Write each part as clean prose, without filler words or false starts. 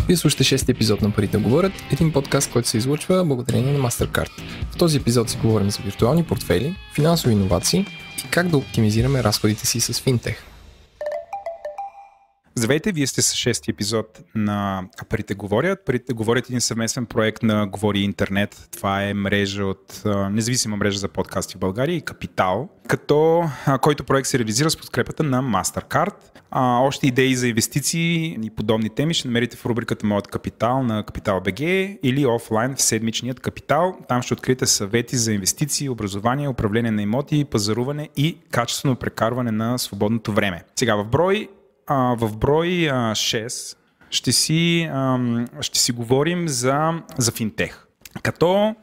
Вие слушате 6-ти епизод на Парите говорят, един подкаст, който се излъчва благодарение на MasterCard. В този епизод си говорим за виртуални портфели, финансови иновации и как да оптимизираме разходите си с финтех. Здравейте, вие сте с 6-ти епизод на Парите говорят. Парите говорят един съвместен проект на Говори Интернет. Това е мрежа от независима мрежа за подкасти в България и Капитал, който проект се реализира с подкрепата на MasterCard. Още идеи за инвестиции и подобни теми ще намерите в рубриката Моят капитал на Капитал БГ или офлайн в седмичният Капитал. Там ще откриете съвети за инвестиции, образование, управление на имоти, пазаруване и качествено прекарване на свободното време. Сега в брой 6 ще си говорим за финтех. Като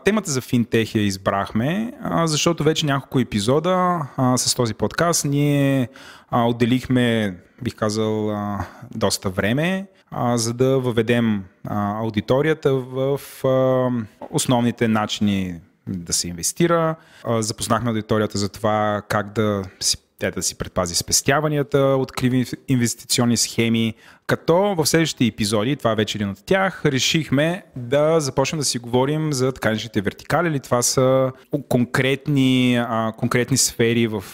темата за финтех я избрахме, защото вече няколко епизода с този подкаст ние отделихме, бих казал, доста време, за да въведем аудиторията в основните начини да се инвестира. Запознахме аудиторията за това как да си предпази спестяванията от криви инвестиционни схеми, като в следващите епизоди, това е вече един от тях, решихме да започнем да си говорим за така наречените вертикали, или това са конкретни сфери в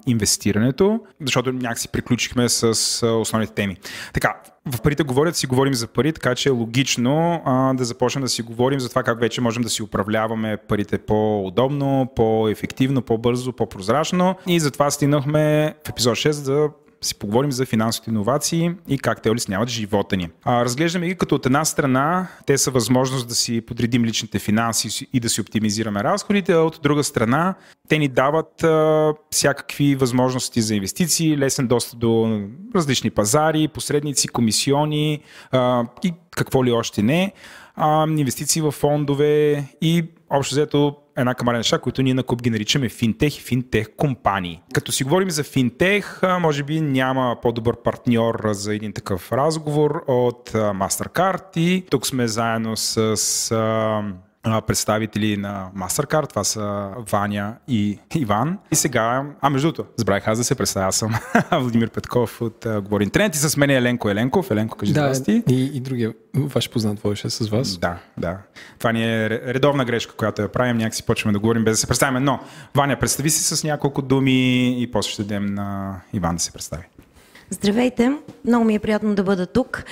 инвестирането, защото някакси приключихме с основните теми. Така, в Парите говорят си говорим за пари, така че е логично да започнем да си говорим за това как вече можем да си управляваме парите по-удобно, по-ефективно, по-бързо, по-прозрачно, и затова стигнахме в епизод 6 да си поговорим за финансовите иновации и как те улесняват живота ни. Разглеждаме ги като от една страна те са възможност да си подредим личните финанси и да си оптимизираме разходите, а от друга страна те ни дават всякакви възможности за инвестиции, лесен достъп до различни пазари, посредници, комисиони и какво ли още не, инвестиции в фондове и общо взето една камара неща, които ние на Куп ги наричаме финтех и финтех компании. Като си говорим за финтех, може би няма по-добър партньор за един такъв разговор от MasterCard, и тук сме заедно с представители на MasterCard, това са Ваня и Иван. И сега, между другото, забравих аз да се представя, аз съм Владимир Петков от Говори Интернет, и с мен е Еленко Еленков. Еленко, кажи здрасти. И другия ваш познат водеше с вас. Да. Това ни е редовна грешка, която я правим, някакси почваме да говорим без да се представяме, но Ваня, представи си с няколко думи и после ще дадем на Иван да се представи. Здравейте, много ми е приятно да бъда тук.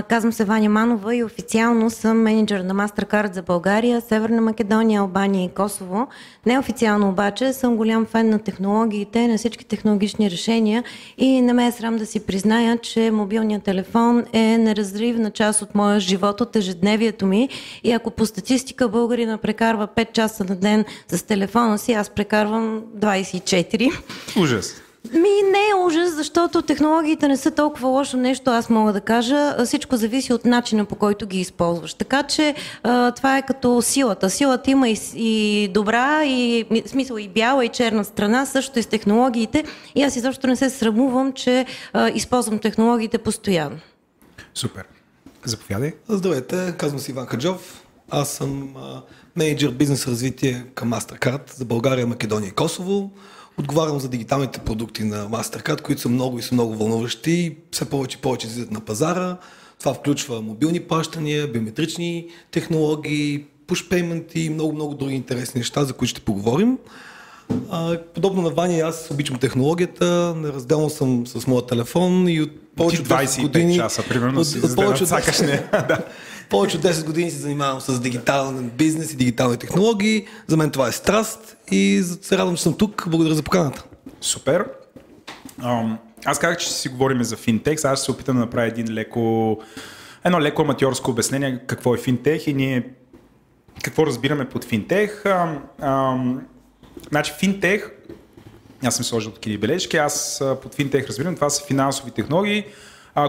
Казвам се Ваня Манова и официално съм мениджър на MasterCard за България, Северна Македония, Албания и Косово. Неофициално обаче съм голям фен на технологиите, на всички технологични решения, и не ме е срам да си призная, че мобилният телефон е неразривна част от моя живот, от ежедневието ми, и ако по статистика българина прекарва 5 часа на ден с телефона си, аз прекарвам 24. Ужас! Не е ужас, защото технологиите не са толкова лошо нещо, аз мога да кажа. Всичко зависи от начина, по който ги използваш. Така че това е като силата. Силата има и добра, и смисъл и бяла, и черна страна, също и с технологиите. И аз изобщо не се срамувам, че използвам технологиите постоянно. Супер. Заповядай. Здравейте, казвам се Иван Хаджов. Аз съм менеджер бизнес развитие към MasterCard за България, Македония и Косово. Отговарям за дигиталните продукти на MasterCard, които са много вълнуващи и все повече и повече излизат на пазара. Това включва мобилни плащания, биометрични технологии, push payment и много други интересни неща, за които ще поговорим. Подобно на Ваня, аз обичам технологията, неразделно съм с моя телефон и от повече от 10 години... часа, примерно, си повече от 10 години се занимавам с дигитален бизнес и дигитални технологии. За мен това е страст и се радвам, че съм тук. Благодаря за поканата. Супер. Аз казах, че ще си говорим за финтех. Аз ще се опитам да направя едно леко аматьорско обяснение какво е финтех и ние какво разбираме под финтех. Значи финтех, аз съм сложил такива бележки, аз под финтех разбирам, това са финансови технологии,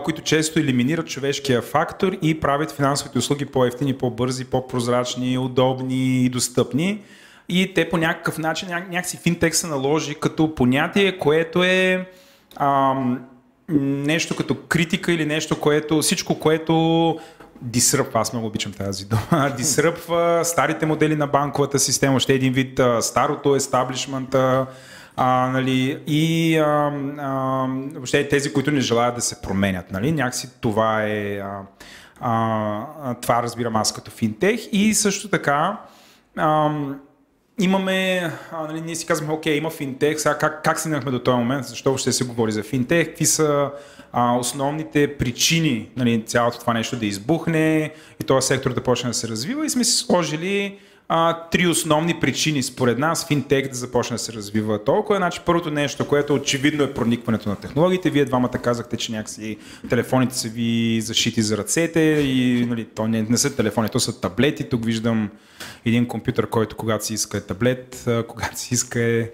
които често елиминират човешкия фактор и правят финансовите услуги по-евтини, по-бързи, по-прозрачни, удобни и достъпни. И те по някакъв начин, някакси финтех се наложи като понятие, което е нещо като критика или нещо, всичко, което дисръпва, аз много обичам тази дума, дисръпва старите модели на банковата система, още един вид старото естаблишмента, Нали, и въобще тези, които не желаят да се променят. Нали, някакси това е... това разбирам аз като финтех. И също така имаме, нали, ние си казваме, окей, има финтех, сега как стигнахме до този момент, защо ще се говори за финтех, какви са основните причини, нали, цялото това нещо да избухне и този сектор да почне да се развива, и сме си сложили 3 основни причини според нас финтех да започне да се развива толкова. Значи, първото нещо, което очевидно е проникването на технологиите. Вие двамата казахте, че някакси телефоните са ви защити за ръцете и, нали, то не са телефони, то са таблети. Тук виждам един компютър, който когато си иска е таблет, когато си иска е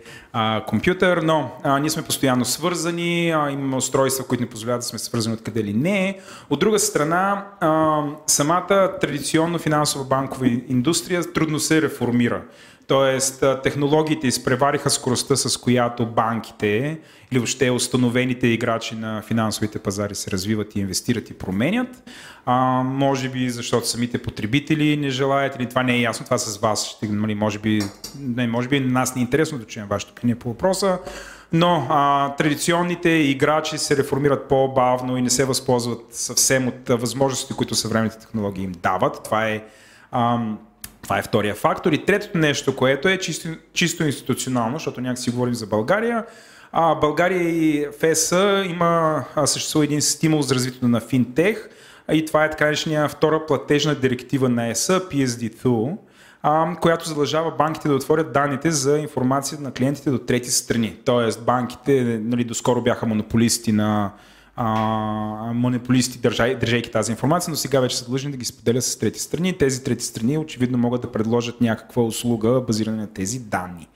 компютър, но ние сме постоянно свързани, имаме устройства, които не позволяват да сме свързани откъде ли не. От друга страна, самата традиционно финансова банкова индустрия трудно се реформира. Тоест, технологиите изпревариха скоростта, с която банките или въобще установените играчи на финансовите пазари се развиват и инвестират и променят. Може би защото самите потребители не желаят, или това не е ясно, това с вас, може би на нас не е интересно да чуем вашето мнение по въпроса, но традиционните играчи се реформират по-бавно и не се възползват съвсем от възможностите, които съвременните технологии им дават. Това е втория фактор. И третото нещо, което е чисто институционално, защото някак си говорим за България. България и ФЕС съществува един стимул за развитието на финтех, и това е така наречения втора платежна директива на ЕС, PSD2, която задължава банките да отворят данните за информация на клиентите до трети страни. Тоест банките, нали, доскоро бяха монополисти, държайки тази информация, но сега вече са длъжни да ги споделят с трети страни. Тези трети страни очевидно могат да предложат някаква услуга, базирана на тези данни.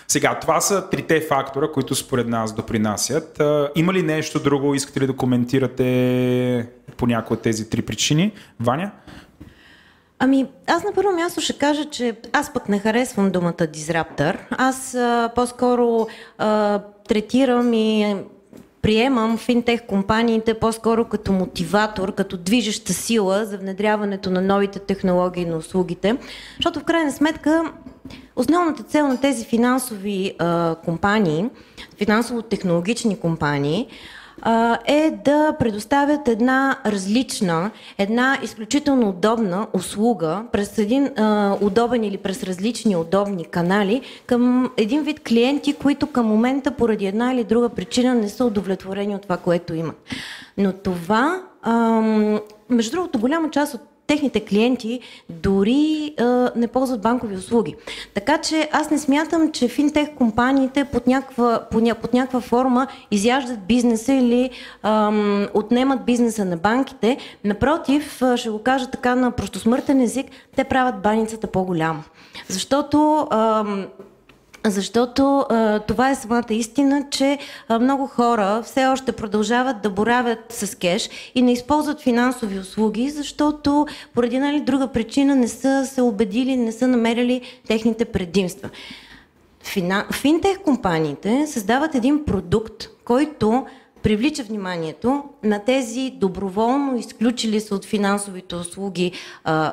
Сега, това са трите фактора, които според нас допринасят. Има ли нещо друго? Искате ли да коментирате по някои от тези 3 причини? Ваня? Аз на първо място ще кажа, че аз пък не харесвам думата disruptor. Аз по-скоро третирам и приемам финтех компаниите по-скоро като мотиватор, като движеща сила за внедряването на новите технологии на услугите, защото в крайна сметка основната цел на тези финансови компании, финансово-технологични компании, е да предоставят една различна, една изключително удобна услуга през един удобен или през различни удобни канали към един вид клиенти, които към момента поради една или друга причина не са удовлетворени от това, което имат. Но това, между другото, голяма част от техните клиенти дори не ползват банкови услуги. Така че аз не смятам, че финтех компаниите под някаква форма изяждат бизнеса или отнемат бизнеса на банките. Напротив, ще го кажа така на простосмъртен език, те правят баницата по-голяма. Защото това е самата истина, че много хора все още продължават да боравят с кеш и не използват финансови услуги, защото поради една или друга причина не са се убедили, не са намерили техните предимства. Финтех компаниите създават един продукт, който привлича вниманието на тези доброволно изключили се от финансовите услуги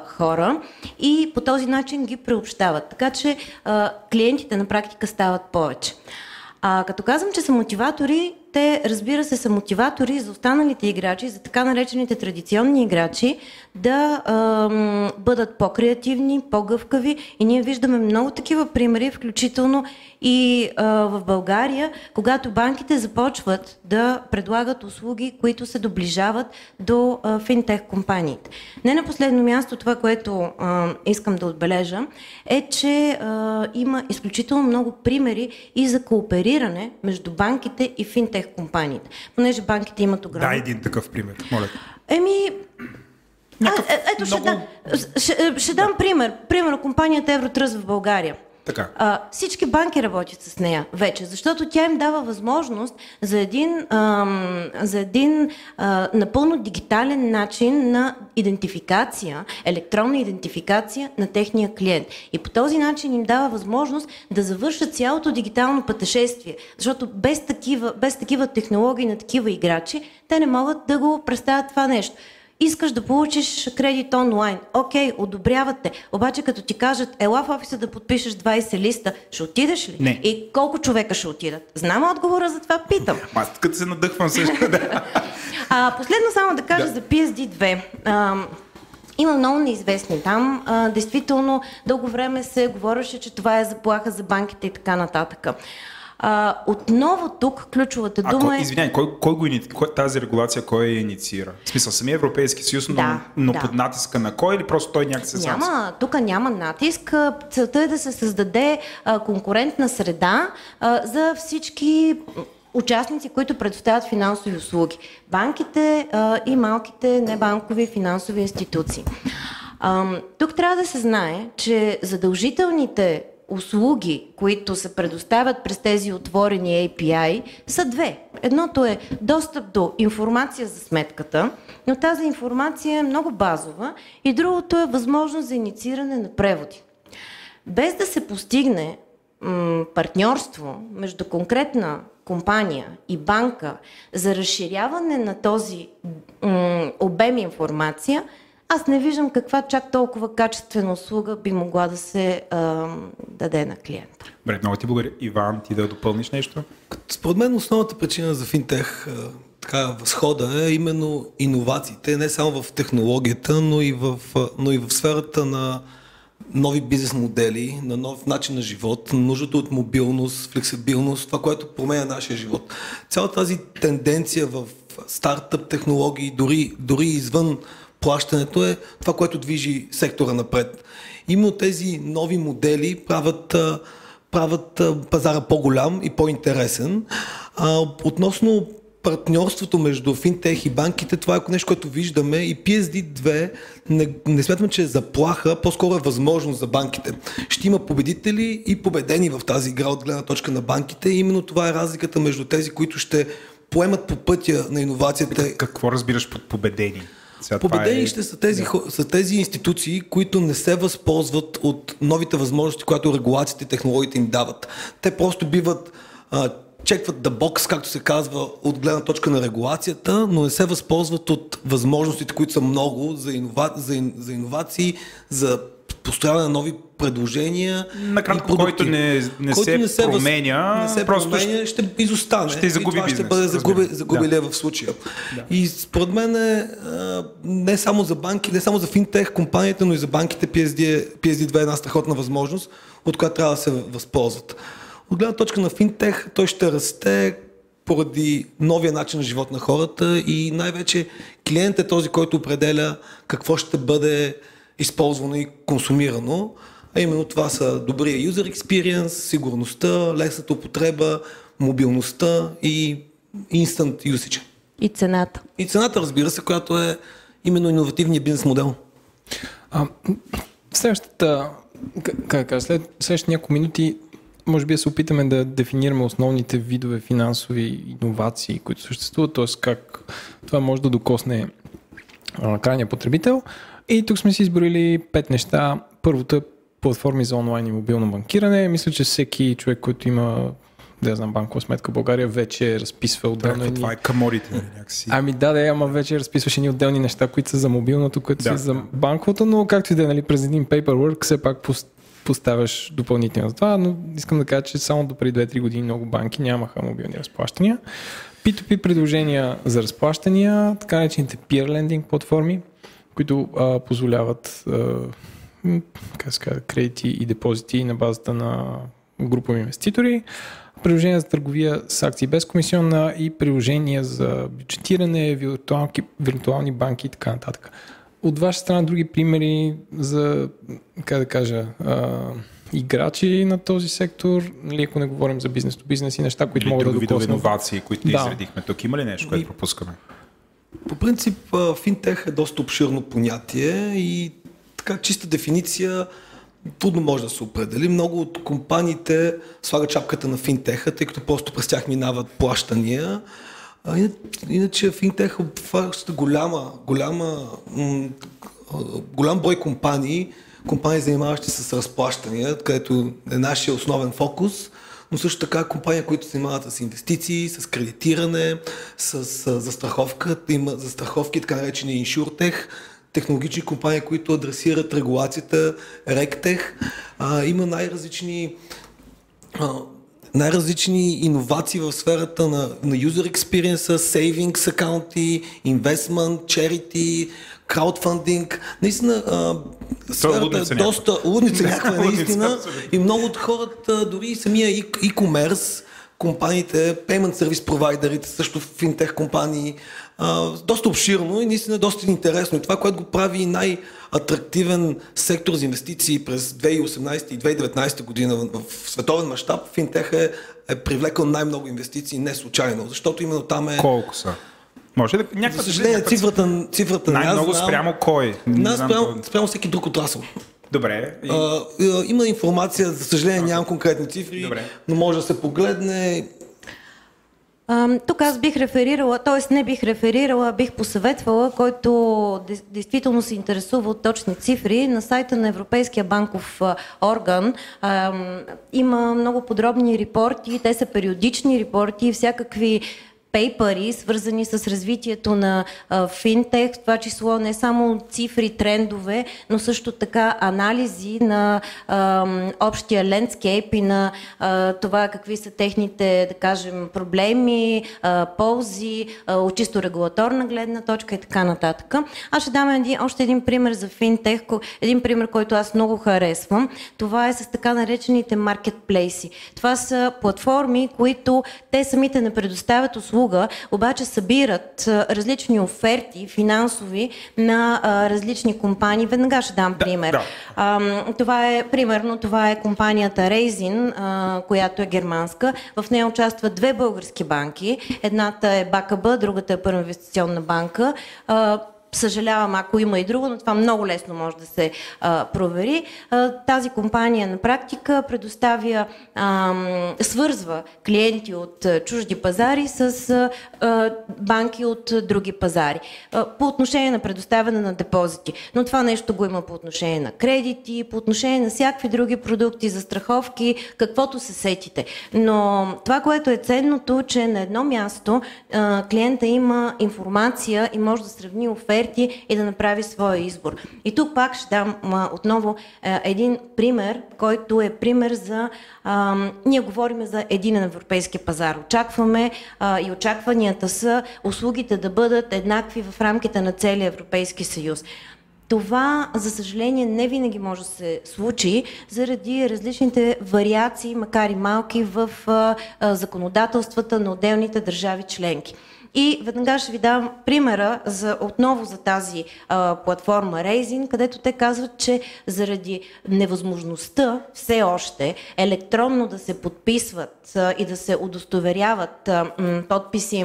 хора и по този начин ги приобщават. Така че клиентите на практика стават повече. Като казвам, че са мотиватори, те, разбира се, са мотиватори за останалите играчи, за така наречените традиционни играчи, да бъдат по-креативни, по-гъвкави, и ние виждаме много такива примери, включително и в България, когато банките започват да предлагат услуги, които се доближават до финтех компаниите. Не на последно място, това, което искам да отбележа, е, че има изключително много примери и за коопериране между банките и финтех компаниите. Понеже банките имат огромно... Да, един такъв пример, моля. Ще дам пример. Примерно компанията Евротръст в България. Така. Всички банки работят с нея вече, защото тя им дава възможност за един напълно дигитален начин на идентификация, електронна идентификация на техния клиент. И по този начин им дава възможност да завършат цялото дигитално пътешествие, защото без такива технологии на такива играчи, те не могат да го представят това нещо. искаш да получиш кредит онлайн. Окей, одобряват те. Обаче като ти кажат, ела в офиса да подпишеш 20 листа, ще отидеш ли? Не. И колко човека ще отидат? Знам отговора, за това питам. Аз като се надъхвам също. Последно само да кажа за PSD2. Има много неизвестни там. Действително, дълго време се говореше, че това е заплаха за банките и така нататък. Отново тук ключовата дума е... Извиняй, тази регулация кой я инициира? В смисъл, самия Европейски съюз, но под натиска на кой или просто той някак се сам? Тук няма натиск. Целта е да се създаде конкурентна среда за всички участници, които предоставят финансови услуги. Банките и малките небанкови финансови институции. Тук трябва да се знае, че задължителните услуги, които се предоставят през тези отворени API, са две. Едното е достъп до информация за сметката, но тази информация е много базова, и другото е възможност за иницииране на преводи. Без да се постигне партньорство между конкретна компания и банка за разширяване на този обем информация, аз не виждам каква чак толкова качествена услуга би могла да се даде на клиента. Добре, много ти благодаря. Иван, ти да допълниш нещо? Според мен основната причина за финтех възхода е именно иновациите, не само в технологията, но и в сферата на нови бизнес модели, на нов начин на живот, нуждата от мобилност, флексибилност, това, което променя нашия живот. Цялата тази тенденция в стартъп технологии, дори извън плащането, е това, което движи сектора напред. Именно тези нови модели правят пазара по-голям и по-интересен. Относно партньорството между финтех и банките, това е нещо, което виждаме, и PSD2 не смятаме, че е заплаха, по-скоро е възможност за банките. Ще има победители и победени в тази игра от гледна точка на банките, и именно това е разликата между тези, които ще поемат по пътя на иновацията. Какво разбираш под победени? Победени ще са тези институции, които не се възползват от новите възможности, които регулациите и технологиите им дават. Те просто биват чекват the box, както се казва, от гледна точка на регулацията, но не се възползват от възможностите, които са много за иновации, за построяване на нови предложения. Накратко, който не се променя, ще изостане. Ще загуби бизнес. Ще бъде загубилия в случая. Да. И според мен не само за банки, не само за финтех компаниите, но и за банките PSD2 е една страхотна възможност, от която трябва да се възползват. От гледна точка на финтех, той ще расте поради новия начин на живот на хората, и най-вече клиент е този, който определя какво ще бъде използвано и консумирано. А именно това са добрия user experience, сигурността, лесната употреба, мобилността и instant usage. И цената. И цената, разбира се, която е именно иновативният бизнес модел. След следващите няколко минути може би да се опитаме да дефинираме основните видове финансови иновации, които съществуват, т.е. как това може да докосне крайния потребител. И тук сме си изборили 5 неща. Първото е платформи за онлайн и мобилно банкиране. Мисля, че всеки човек, който има банкова сметка в България, вече разписва отделно. Това е каморите някакси. Ама вече разписваш едни отделни неща, които са за мобилното, които са за банковото, но както и да е, през един paperwork все пак поставяш допълнително за това, но искам да кажа, че само до преди 2-3 години много банки нямаха мобилни разплащания. P2P предложения за разплащания, така наречените peer lending платформи, които позволяват кредити и депозити на базата на групови инвеститори, приложения за търговия с акции без комисионна и приложения за бюджетиране, виртуални банки и така нататък. От ваша страна други примери за, играчи на този сектор, ако не говорим за бизнес до бизнес и неща, които могат да докоснат. Иновации, които изредихме тук. Има ли нещо, което пропускаме? По принцип, финтех е доста обширно понятие и така чиста дефиниция трудно може да се определи. Много от компаниите слагат шапката на финтеха, тъй като просто през тях минават плащания. Иначе финтех обхваща голям брой компании, занимаващи се с разплащания, където е нашия основен фокус, но също така компания, които се занимават с инвестиции, с кредитиране, с застраховка, има застраховки, така наречени InsurTech, технологични компании, които адресират регулацията, RegTech. Има най-различни иновации в сферата на user experience, savings акаунти, investment, charity, краудфандинг. Наистина, сферата е доста лудница някаква наистина и много от хората, дори и самия e-commerce, компаниите, payment service провайдерите, също финтех компании, доста обширно и наистина доста интересно. И това, което го прави най-атрактивен сектор за инвестиции през 2018 и 2019 година в световен мащаб, финтех е привлекал най-много инвестиции не случайно, защото именно там е... Колко са? Може да За съжаление, цифрата най-много спрямо кой? Спрямо всеки друг отрасъл. Добре. Има информация, за съжаление нямам конкретни цифри, но може да се погледне. Тук аз бих реферирала, т.е. не бих реферирала, бих посъветвала, който действително се интересува от точни цифри. На сайта на Европейския банков орган има много подробни репорти, те са периодични репорти и всякакви пейпъри, свързани с развитието на финтех, в това число не само цифри, трендове, но също така анализи на общия лендскейп и на това какви са техните, да кажем, проблеми, ползи, от чисто регулаторна гледна точка и така нататък. Аз ще дам още един пример за финтех, един пример, който аз много харесвам. Това е с така наречените маркетплейси. Това са платформи, които те самите не предоставят услуга, обаче събират различни оферти финансови на различни компании. Веднага ще дам пример. Това е компанията Raisin, която е германска. В нея участват две български банки. Едната е БКБ, другата е Първа инвестиционна банка. Съжалявам, ако има и друго, но това много лесно може да се провери. Тази компания на практика предоставя, свързва клиенти от чужди пазари с банки от други пазари. По отношение на предоставяне на депозити. Но това нещо го има по отношение на кредити, по отношение на всякакви други продукти, застраховки, каквото се сетите. Но това, което е ценното, че на едно място клиента има информация и може да сравни оферти и да направи своя избор. И тук пак ще дам отново един пример, който е пример за... ние говорим за единен европейски пазар. Очакваме и очакванията са услугите да бъдат еднакви в рамките на целия Европейски съюз. Това, за съжаление, не винаги може да се случи заради различните вариации, макар и малки, в законодателствата на отделните държави членки. И веднага ще ви дам примера отново за тази платформа Raisin, където те казват, че заради невъзможността все още електронно да се подписват и да се удостоверяват подписи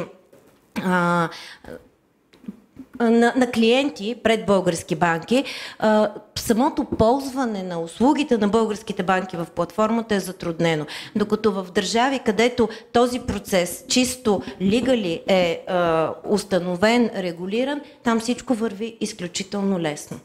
на клиенти пред български банки, самото ползване на услугите на българските банки в платформата е затруднено. Докато в държави, където този процес чисто легали е установен, регулиран, там всичко върви изключително лесно.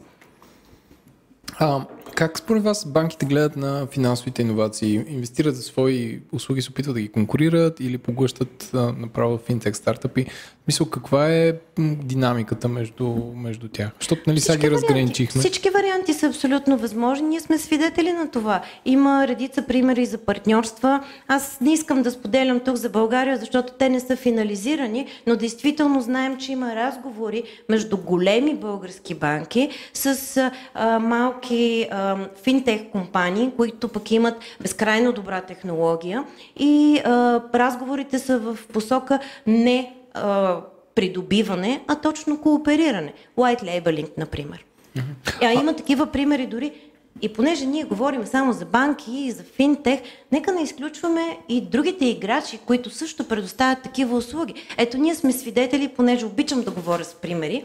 Как според вас банките гледат на финансовите иновации? Инвестират за свои услуги, се опитват да ги конкурират или поглъщат направо финтех стартъпи? Мисля, каква е динамиката между тях? Защото сега ги разграничихме. Всички варианти са абсолютно възможни. Ние сме свидетели на това. Има редица примери за партньорства. Аз не искам да споделям тук за България, защото те не са финализирани, но действително знаем, че има разговори между големи български банки с малки финтех компании, които пък имат безкрайно добра технология и разговорите са в посока не придобиване, а точно коопериране. White labeling, например. Има такива примери дори. И понеже ние говорим само за банки и за финтех, нека не изключваме и другите играчи, които също предоставят такива услуги. Ето, ние сме свидетели, понеже обичам да говоря с примери.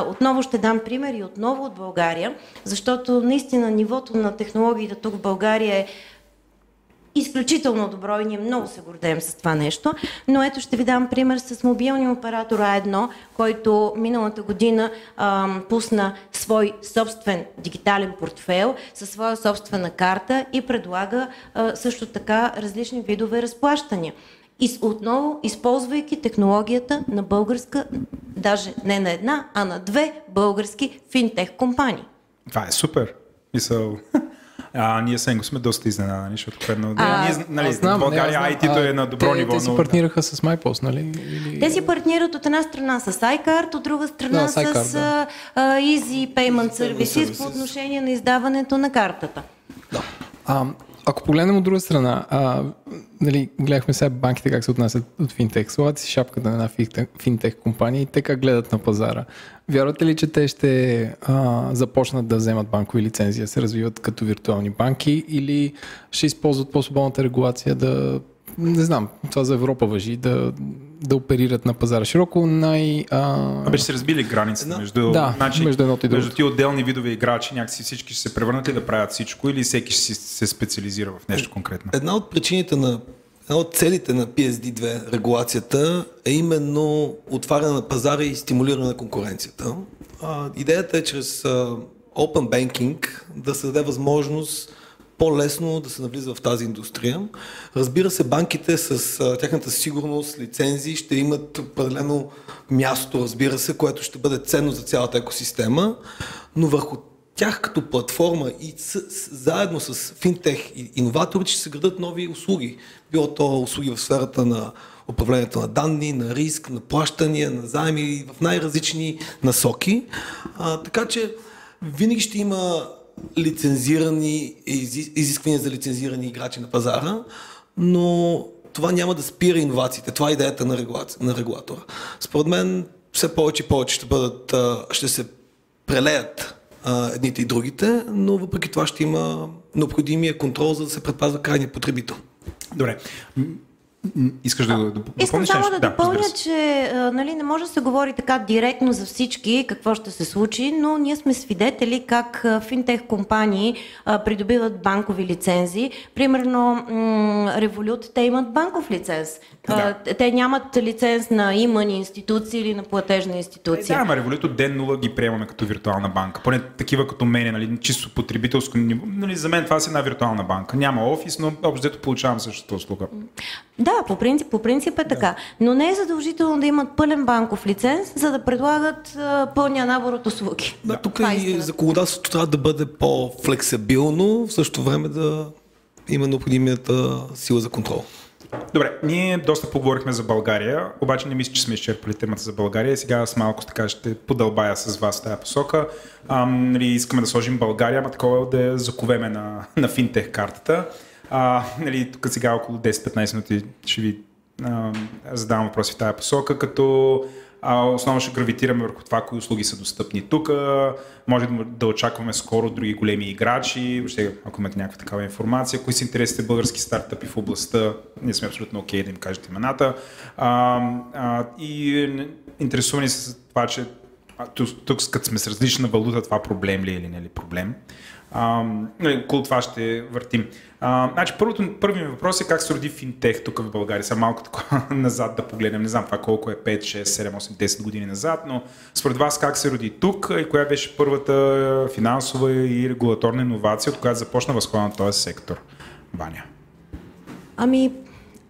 Отново ще дам примери отново от България, защото наистина нивото на технологиите тук в България е изключително добро и ние много се гордеем с това нещо. Но ето ще ви дам пример с мобилния оператор А1, който миналата година пусна свой собствен дигитален портфейл със своя собствена карта и предлага също така различни видове разплащания. И отново, използвайки технологията на българска, даже не на една, а на 2 български финтех компании. Това е супер. Ние сега сме доста изненадани, защото предно... в България IT-то е на добро ниво. Те си партнираха с MyPost, нали? Те си партнират от една страна с iCard, от друга страна с Easy Payment Services по отношение на издаването на картата. Ако погледнем от друга страна, гледахме сега банките как се отнасят от финтех. Слагате си шапката на една финтех компания и те как гледат на пазара. Вярвате ли, че те ще започнат да вземат банкови лицензии, да се развиват като виртуални банки или ще използват по-свободната регулация да, не знам, това за Европа важи, да оперират на пазара широко? Беше се разбили границата между ти отделни видове играчи, някакси всички ще се превърнат ли да правят всичко или всеки ще се специализира в нещо конкретно? Една от причините една от целите на PSD2 регулацията е именно отваряне на пазара и стимулиране на конкуренцията. Идеята е чрез Open Banking да се даде възможност по-лесно да се навлиза в тази индустрия. Разбира се, банките с тяхната сигурност, лицензии ще имат определено място, разбира се, което ще бъде ценно за цялата екосистема, но върху тях като платформа и заедно с финтех и иноваторите ще се градат нови услуги. Било то услуги в сферата на управлението на данни, на риск, на плащания, на заеми, в най-различни насоки. Така че винаги ще има лицензирани, изисквания за лицензирани играчи на пазара, но това няма да спира иновациите. Това е идеята на регулатора. Според мен все повече и повече ще се прелеят едните и другите, но въпреки това ще има необходимия контрол, за да се предпазва крайния потребител. Добре. Искаш да допълниш? Искам само да допълня, че не може да се говори така директно за всички какво ще се случи, но ние сме свидетели как финтех компании придобиват банкови лицензии. Примерно Revolut, те имат банков лиценз. Те нямат лиценз на имани институции или на платежна институция. Ама Revolut от ден 0 ги приемаме като виртуална банка. Поне такива като мене, чисто потребителско ниво. За мен това е една виртуална банка. Няма офис, но общо получавам същата услуга. Да, по принцип е така. Но не е задължително да имат пълен банков лиценз, за да предлагат пълния набор от услуги. Да, тук и законодателството трябва да бъде по-флексибилно, в същото време да има необходимата сила за контрол. Добре, ние доста поговорихме за България, обаче не мисля, че сме изчерпали темата за България и сега аз малко така ще подълбая с вас в тази посока. Искаме да сложим България, ама такова да я заковеме на финтех картата. Тук сега около 10-15 минути ще ви задавам въпроси в тази посока, като основно ще гравитираме върху това, кои услуги са достъпни тук. Може да очакваме скоро други големи играчи, въобще, ако имате някаква такава информация, кои са интересите български стартъпи в областта, ние сме абсолютно окей да им кажете имената. И интересувани с това, че тук като сме с различна валута, това проблем ли е или не е ли проблем. Около това ще въртим. Първият въпрос е как се роди финтех тук в България. Сега малко назад да погледнем. Не знам това колко е 5, 6, 7, 8, 10 години назад, но според вас как се роди тук и коя беше първата финансова и регулаторна иновация, от която започна възхода на този сектор? Ваня.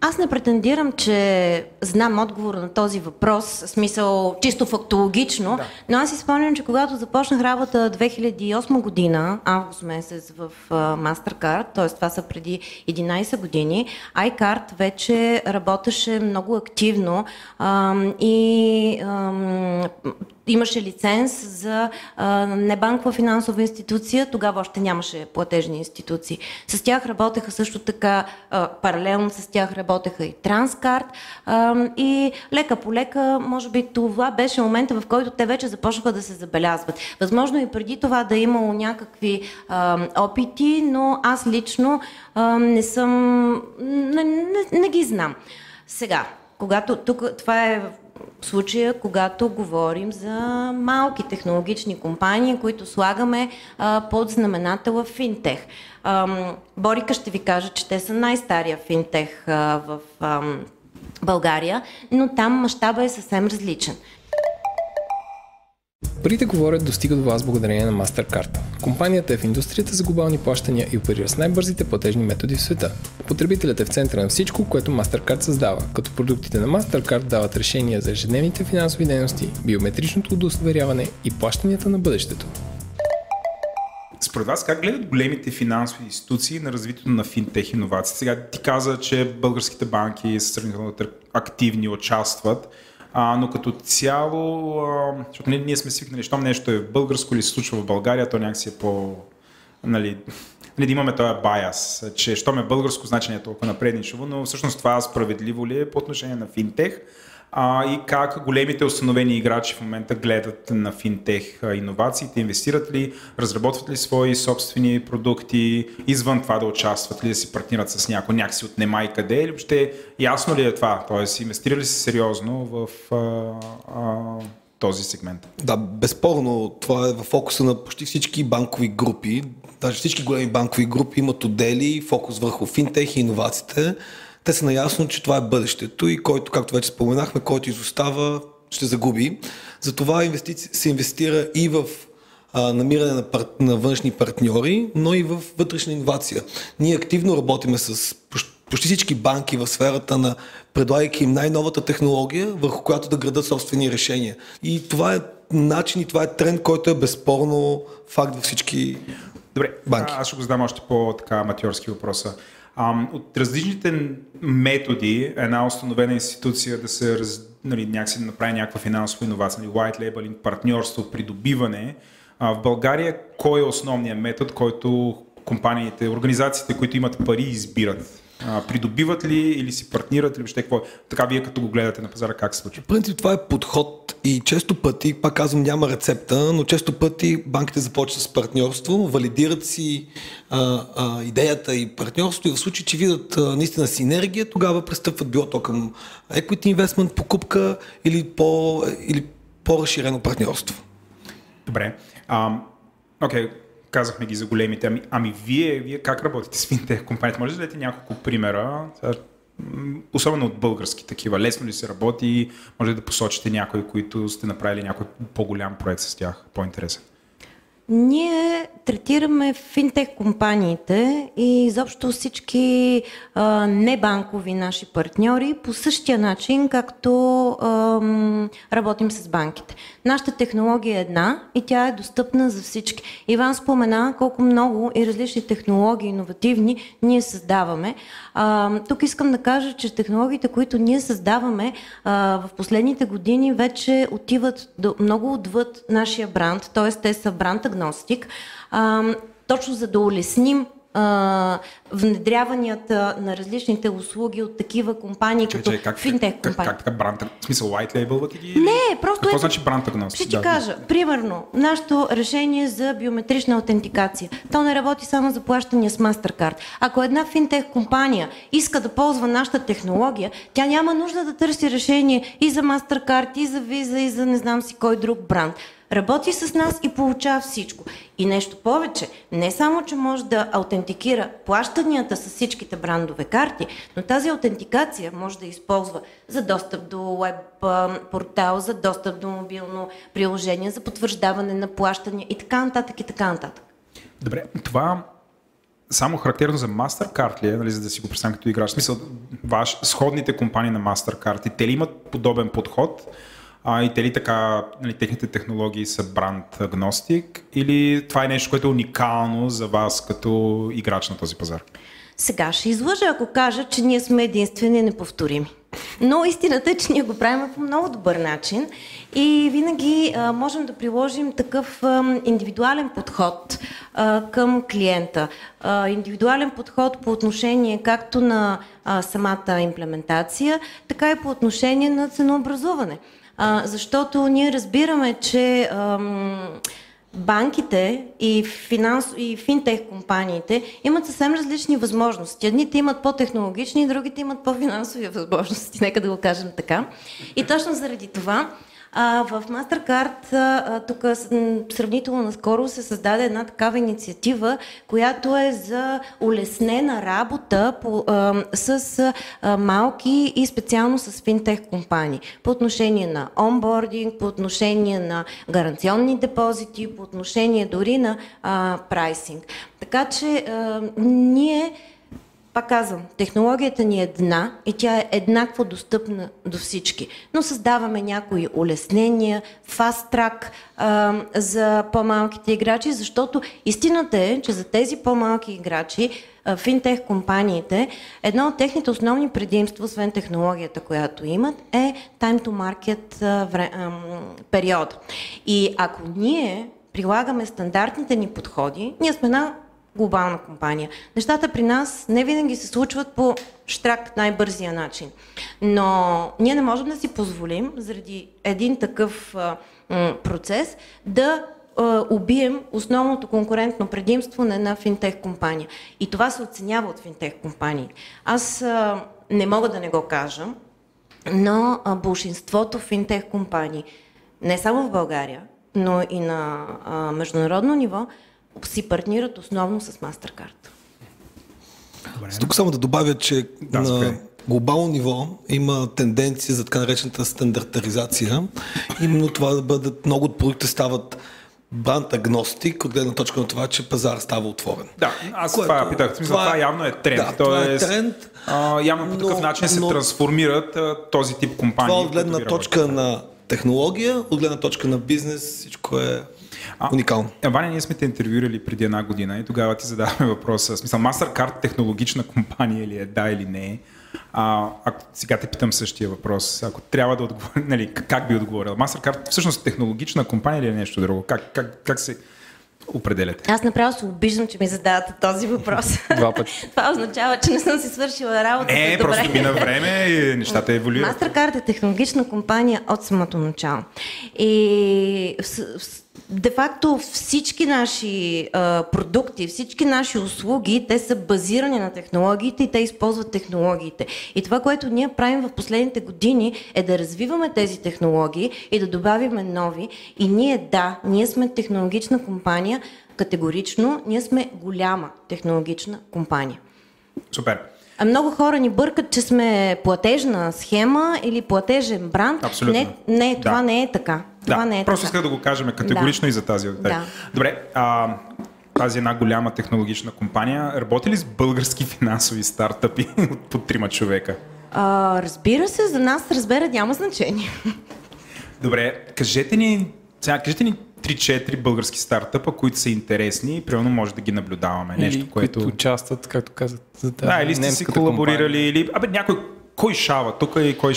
Аз не претендирам, че знам отговора на този въпрос, в смисъл чисто фактологично, но аз си спомням, че когато започнах работа 2008 година, август месец в MasterCard, т.е. това са преди 11 години, iCard вече работеше много активно и имаше лиценз за небанкова финансова институция, тогава още нямаше платежни институции. С тях работеха също така, паралелно с тях работеха и Транскарт и лека по лека, може би това беше момента, в който те вече започнаха да се забелязват. Възможно и преди това да е имало някакви опити, но аз лично не ги знам. Сега, когато тук това е В случая, когато говорим за малки технологични компании, които слагаме под знаменател в финтех. Борика ще ви кажа, че те са най-стария финтех в България, но там мащаба е съвсем различен. Парите говорят достига до вас благодарение на MasterCard. Компанията е в индустрията за глобални плащания и оперира с най-бързите платежни методи в света. Потребителят е в центъра на всичко, което MasterCard създава, като продуктите на MasterCard дават решения за ежедневните финансови дейности, биометричното удостоверяване и плащанията на бъдещето. Според вас как гледат големите финансови институции на развитието на финтех иновации? Сега ти каза, че българските банки са сравнително активни, участват, но като цяло, защото ние сме свикнали, щом нещо е българско или се случва в България, то някакси е по... да имаме този байас, че щом е българско, значи не е толкова напредничево, но всъщност това справедливо ли е по отношение на финтех? И как големите установени играчи в момента гледат на финтех иновациите, инвестират ли, разработват ли свои собствени продукти, извън това да участват ли, да си партнират с някой, някакси от нема и къде, или въобще ясно ли е това, т.е. инвестирали ли се сериозно в този сегмент? Да, безспорно това е в фокуса на почти всички банкови групи, даже всички големи банкови групи имат отдели, фокус върху финтех и иновациите. Те са наясно, че това е бъдещето и който, както вече споменахме, който изостава, ще загуби. Затова се инвестира и в намиране на външни партньори, но и в вътрешна иновация. Ние активно работиме с почти всички банки в сферата на предлагайки им най-новата технология, върху която да градат собствени решения. И това е начин и това е тренд, който е безспорно факт във всички банки. Аз ще го задам още по-така аматьорски въпроса. От различните методи една установена институция да се някакси да направи някаква финансова иновация, white labeling, партньорство, придобиване, в България кой е основният метод, който компаниите, организациите, които имат пари, избират? Придобиват ли или си партнират ли въобще какво? Така вие като го гледате на пазара, как се случва? В принцип това е подход и често пъти, пак казвам, няма рецепта, но често пъти банките започват с партньорство, валидират си идеята и партньорство и в случай, че видят наистина синергия, тогава пристъпват било то към equity investment, покупка или по-разширено партньорство. Добре. Окей. Казахме ги за големите. Ами вие как работите с финтех компанията? Може да дадете няколко примера, особено от български такива? Лесно ли се работи? Може да посочите някои, които сте направили някой по-голям проект с тях, по-интересен? Ние третираме финтех компаниите и изобщо всички небанкови наши партньори по същия начин, както работим с банките. Нашата технология е една и тя е достъпна за всички. Иван спомена колко много и различни технологии, иновативни, ние създаваме. Тук искам да кажа, че технологиите, които ние създаваме в последните години вече отиват много отвъд нашия бранд, т.е. те са бранд агностик, точно за да улесним внедряванията на различните услуги от такива компании, като финтех компании. Как така бранд? В смисъл white label-ват или? Не, просто какво значи бранд агностик? Ще ти кажа. Примерно, нашето решение за биометрична аутентикация, то не работи само за плащания с MasterCard. Ако една финтех компания иска да ползва нашата технология, тя няма нужда да търси решение и за MasterCard, и за Visa, и за не знам си кой друг бранд. Работи с нас и получава всичко. И нещо повече, не само, че може да аутентикира плащанията с всичките брандове карти, но тази аутентикация може да използва за достъп до веб портал, за достъп до мобилно приложение, за потвърждаване на плащания и така нататък и така нататък. Добре, това само характерно за MasterCard ли е, нали, за да си го представям като играч? В смисъл, сходните компании на MasterCard, и те ли имат подобен подход? И те ли така, нали, техните технологии са бранд агностик или това е нещо, което е уникално за вас като играч на този пазар? Сега ще излъжа, ако кажа, че ние сме единствени и неповторими. Но истината е, че ние го правим по много добър начин и винаги можем да приложим такъв индивидуален подход към клиента. Индивидуален подход по отношение както на самата имплементация, така и по отношение на ценообразуване. Защото ние разбираме, че банките и финтех компаниите имат съвсем различни възможности. Едните имат по-технологични, другите имат по-финансови възможности, нека да го кажем така. И точно заради това в MasterCard тук сравнително наскоро се създаде една такава инициатива, която е за улеснена работа с малки и специално с финтех компании. По отношение на онбординг, по отношение на гаранционни депозити, по отношение дори на прайсинг. Така че ние, пак казвам, технологията ни е една и тя е еднакво достъпна до всички. Но създаваме някои улеснения, fast track за по-малките играчи, защото истината е, че за тези по-малки играчи, финтех компаниите, едно от техните основни предимства, освен технологията, която имат, е time to market период. И ако ние прилагаме стандартните ни подходи, ние сме една глобална компания. Нещата при нас не винаги се случват по щрак най-бързия начин. Но ние не можем да си позволим заради един такъв процес да убием основното конкурентно предимство на една финтех компания. И това се оценява от финтех компании. Аз не мога да не го кажа, но большинството финтех компании, не само в България, но и на международно ниво, си партнират основно с MasterCard. Тук само да добавя, че на глобално ниво има тенденция за така наречената стандартизация. Именно това да бъдат, много от продуктите стават бранд агностик, от гледна точка на това, че пазар става отворен. Да, аз това питах. Това явно е тренд. Да, това е тренд. Явно по такъв начин се трансформират този тип компании. Това от гледна точка на технология, от гледна точка на бизнес, всичко е уникално. Ваня, ние сме те интервюирали преди една година и тогава ти задаваме въпроса. Смисъл, MasterCard технологична компания ли е, да или не? Ако сега те питам същия въпрос, ако трябва да отговоря, нали, как би отговорил? MasterCard всъщност технологична компания или е нещо друго? Как се определяте? Аз направо се обиждам, че ми задавате този въпрос. Два пъти. Това означава, че не съм си свършила работата. Не, добре. просто мина време и нещата еволюират. MasterCard е технологична компания от самото начало. И де-факто всички наши продукти, всички наши услуги, те са базирани на технологиите и те използват технологиите. И това, което ние правим в последните години, е да развиваме тези технологии и да добавиме нови. И ние сме технологична компания, категорично, ние сме голяма технологична компания. Супер. Много хора ни бъркат, че сме платежна схема или платежен бранд. Абсолютно. Не, това не е така. Това не е просто така. исках да го кажем категорично и за тази. Да. Добре, тази една голяма технологична компания работи ли с български финансови стартъпи по 3 човека? Разбира се, за нас разбера няма значение. Добре, кажете ни 3-4 български стартъпа, които са интересни и примерно може да ги наблюдаваме. Или нещо, което участват, както казват, за тази или сте си колаборирали, или някой, кой шава тук и кой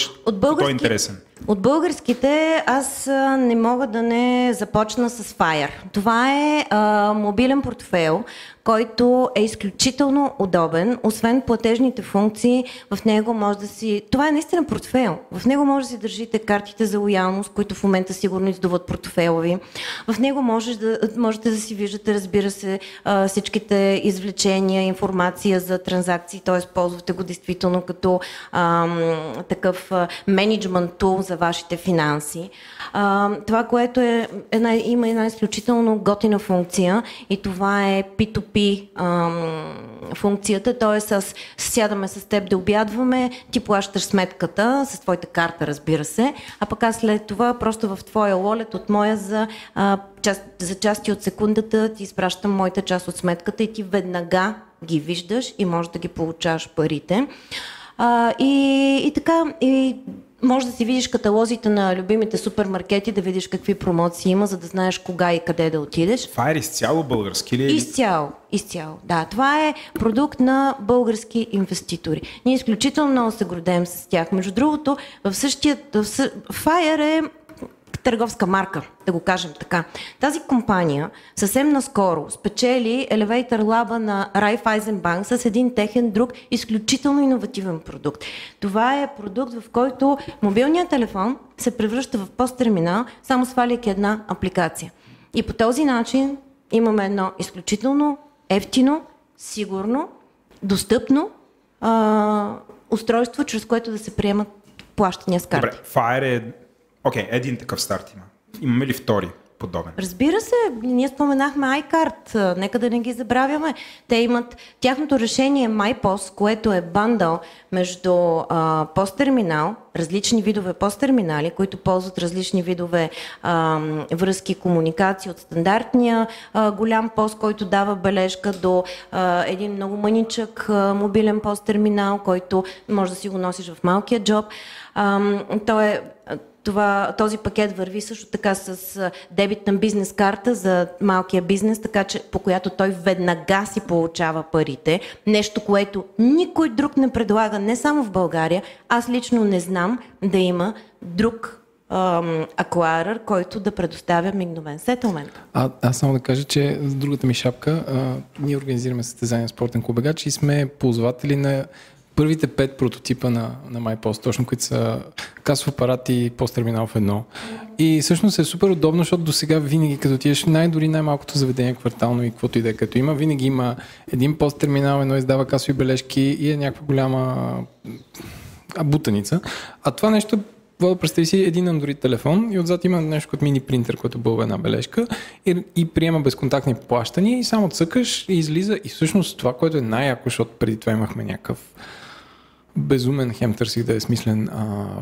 е интересен? От българските аз не мога да не започна с Fire. Това е мобилен портфейл, който е изключително удобен. Освен платежните функции, в него може да си... Това е наистина портфейл. В него може да си държите картите за лоялност, които в момента сигурно издуват портфейла ви. В него можете да си виждате, разбира се, всичките извлечения, информация за транзакции, т.е. ползвате го действително като такъв менеджмент тул за вашите финанси. Това, което има една изключително готина функция и това е P2P функцията, т.е. сядаме с теб да обядваме, ти плащаш сметката с твоята карта, разбира се, а пък аз след това просто в твоя wallet от моя за части от секундата ти изпращам моята част от сметката и ти веднага ги виждаш и можеш да ги получаваш парите. И така, може да си видиш каталозите на любимите супермаркети, да видиш какви промоции има, за да знаеш кога и къде да отидеш. Fire изцяло български ли е? Изцяло. Да, това е продукт на български инвеститори. Ние изключително много се гордеем с тях. Между другото, Fire е търговска марка, да го кажем така. Тази компания съвсем наскоро спечели Elevator Lab на Raiffeisenbank с един техен друг изключително иновативен продукт. Това е продукт, в който мобилният телефон се превръща в POS терминал, само сваляйки една апликация. И по този начин имаме едно изключително ефтино, сигурно, достъпно устройство, чрез което да се приемат плащания с карти. Добре, Fire е един такъв старт има. Имаме ли втори подобен? Разбира се, ние споменахме iCard, нека да не ги забравяме. Те имат тяхното решение MyPOS, което е бандъл между POS-терминал, различни видове POS-терминали, които ползват различни видове връзки, комуникации от стандартния голям POS, който дава бележка, до един много мъничък мобилен POS-терминал, който може да си го носиш в малкия джоб. Този пакет върви също така с дебитна бизнес карта за малкия бизнес, така че по която той веднага си получава парите. Нещо, което никой друг не предлага, не само в България. Аз лично не знам да има друг акуарър, който да предоставя мигновен сетълмент. Аз само да кажа, че с другата ми шапка ние организираме състезания Спортен клуб Бегач и сме ползватели на първите 5 прототипа на MyPOS, точно които са касов апарат и POS-терминал в едно. И всъщност е супер удобно, защото до сега винаги като отидеш дори най-малкото заведение квартално и каквото и да е като има, винаги има един POS-терминал, едно издава касови бележки и е някаква голяма бутаница. А това нещо представи си един Android телефон и отзад има нещо като мини принтер, който бълва една бележка и приема безконтактни плащания и само цъкаш и излиза. И всъщност това, което е най-яко, защото преди това имахме някакъв безумен, хем търсих да е смислен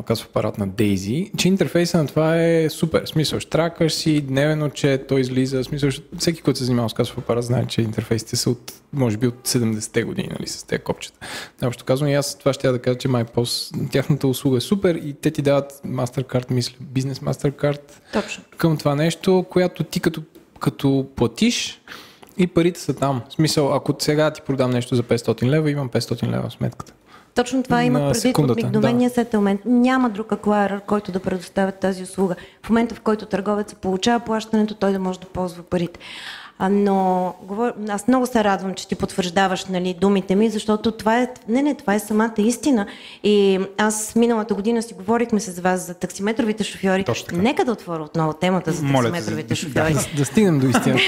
касов апарат на Daisy, че интерфейса на това е супер. В смисъл, штракаш си, дневен отчет, той излиза. В смисъл, всеки, който се занимава с касов апарат, знае, че интерфейсите са може би от 70-те години, нали, с тези копчета. Общо казвам, и аз това ще да кажа, че MyPOS, тяхната услуга е супер и те ти дават MasterCard, мисля, бизнес MasterCard. Точно. Към това нещо, която ти като платиш и парите са там. В смисъл, ако сега ти продам нещо за 500 лева, имам 500 лева в сметката. Точно това има предвид от мигновения сетълмент. Няма друг акуарър, който да предоставя тази услуга. В момента, в който търговецът получава плащането, той да може да ползва парите. Но аз много се радвам, че ти потвърждаваш, нали, думите ми, защото това е самата истина. И аз миналата година си говорихме с вас за таксиметровите шофьори. Нека да отворя отново темата за таксиметровите шофьори. Да стигнем до истина.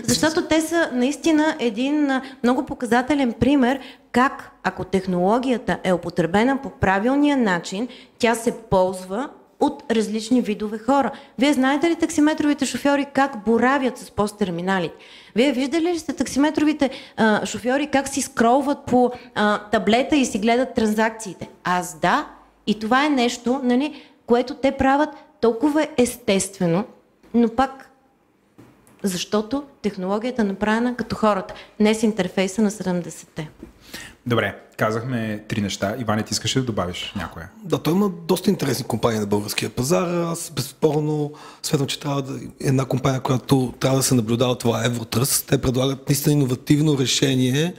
Защото те са наистина един много показателен пример как, ако технологията е употребена по правилния начин, тя се ползва от различни видове хора. Вие знаете ли таксиметровите шофьори как боравят с POS-терминалите? Вие виждали ли сте таксиметровите шофьори как си скролват по таблета и си гледат транзакциите? Аз да. И това е нещо, нали, което те правят толкова естествено, но пак защото технологията е направена като хората, не с интерфейса на 70-те. Добре, казахме 3 неща. Иване, ти искаш да добавиш някоя? Да, той има доста интересни компании на българския пазар. Аз безспорно смятам, че трябва да една компания, която трябва да се наблюдава, това е Евротръст. Те предлагат наистина иновативно решение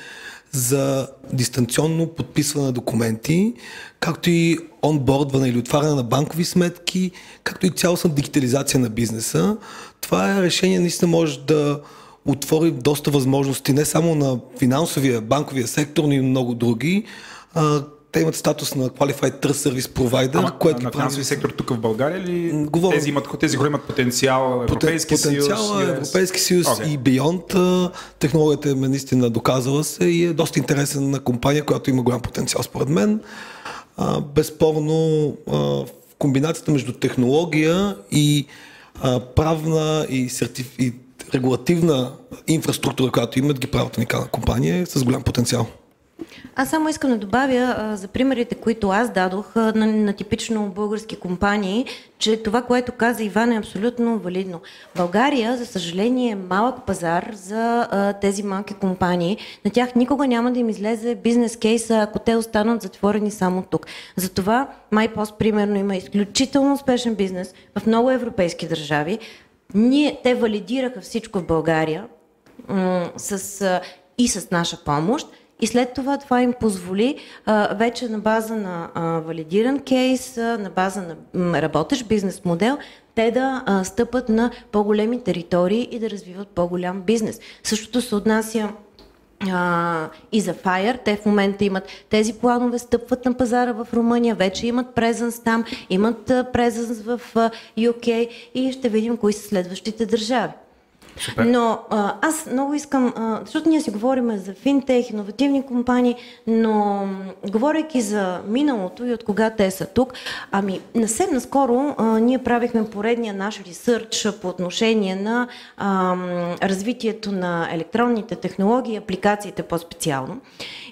за дистанционно подписване на документи, както и онбордване или отваряне на банкови сметки, както и цялостна дигитализация на бизнеса. Това е решение, наистина може да отвори доста възможности не само на финансовия, банковия сектор, но и много други. Те имат статус на Qualified Trust Service Provider, което на финансови сектор тук в България или тези хора имат потенциал Европейски съюз? Европейски съюз и Beyond. Технологията е наистина доказала се и е доста интересна компания, която има голям потенциал според мен. Безспорно в комбинацията между технология и правна и регулативна инфраструктура, която имат, ги правят уникална компания с голям потенциал. Аз само искам да добавя за примерите, които аз дадох на типично български компании, че това, което каза Иван, е абсолютно валидно. България, за съжаление, е малък пазар за тези малки компании. На тях никога няма да им излезе бизнес кейса, ако те останат затворени само тук. Затова MyPOS, примерно, има изключително успешен бизнес в много европейски държави. Те валидираха всичко в България и с наша помощ. И след това им позволи вече на база на валидиран кейс, на база на работещ бизнес модел, те да стъпат на по-големи територии и да развиват по-голям бизнес. Същото се отнася и за Fire. Те в момента имат тези планове, стъпват на пазара в Румъния, вече имат презенс там, имат презенс в UK и ще видим кои са следващите държави. Супер. Но аз много искам, защото ние си говорим за финтех, иновативни компании, но говорейки за миналото и от кога те са тук, съвсем наскоро ние правихме поредния наш ресърч по отношение на развитието на електронните технологии и апликациите по-специално.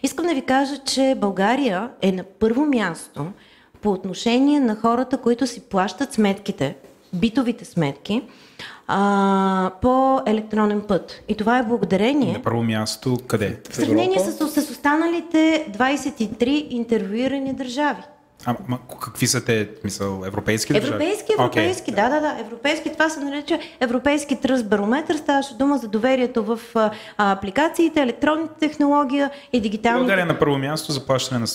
Искам да ви кажа, че България е на първо място по отношение на хората, които си плащат сметките, битовите сметки, по електронен път. И това е благодарение... На първо място къде? В сравнение с останалите 23 интервюирани държави. Какви са те, европейски държави? Европейски, да. Европейски, това се нарича европейски тръст барометър. Ставаше дума за доверието в апликациите, електронните технология и дигиталните... България на първо място за плащане